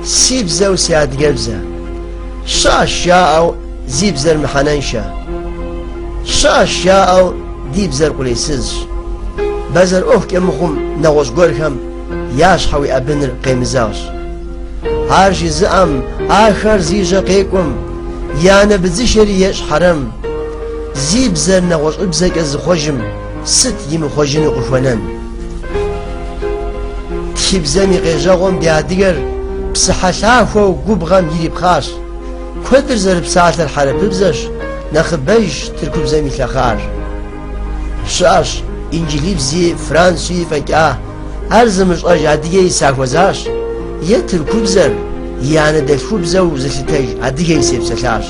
سيبزة وسياد قبزة شاشا أو زيبزة المحننشا شاشا أو ديبزر قليسز بزر أوه كمخم نغوش قولكم ياش حوي أبنر قيمزاش هارجي زعم آخر زيجا قيكم يانا بزشري يش حرم زيبزر نغوش أبزك از خوجم ست يم خوجن قفونن تيبزمي قيجاغم بياديگر بسحشافو وقبغم يري بخاش كدر زر بساعة الحرب بزش نخبيش تركب زمي تلخار شاش انجليزي فرنسي فكاه ارزمش اجاديه ساكوزاش يتركب زر يعني دلكب زو زلتاج اديه سيبسلاش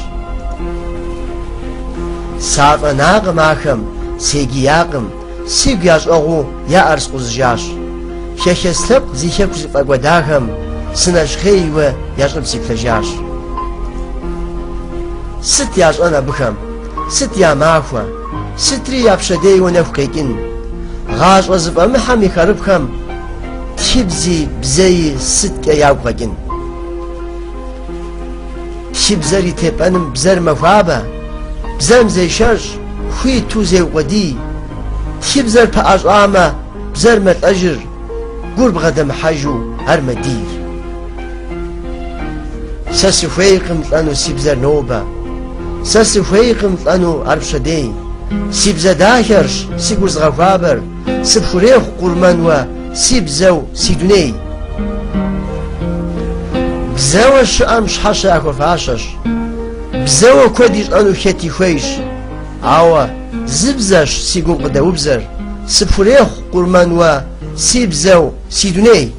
صاف ناق ماكم سيجياقم سيجاش اغو يا ارس قزجاش ششسلب زيشك فقوداهم سناش خيوه ياشم سيكتجاش ست ياش انا بكم ست يا ماكوا ستري يابشدي ونفقيكن غاش وزف امحامي خربكم تبزي بزي ست يابقين تبزري تبانم بزر مفابا بزرم زي شرش خوي تو زي ودي تبزر باش آما بزر مت اجر قرب غدم حاجو هر مدير ساسفيقم لانو سيبزر نوبا ساسفيقم لانو عربشدي سيبزا داهرش سيقوز غفابر سبخوريخ قرمانوا سيبزاو سيدوني بزاو الشام شحاشا اكو فاشش بزاو كوديش انو خيتي خويش عوا زبزاش سيقوم قدا وبزر سبخوريخ قرمانوا سيبزاو سيدوني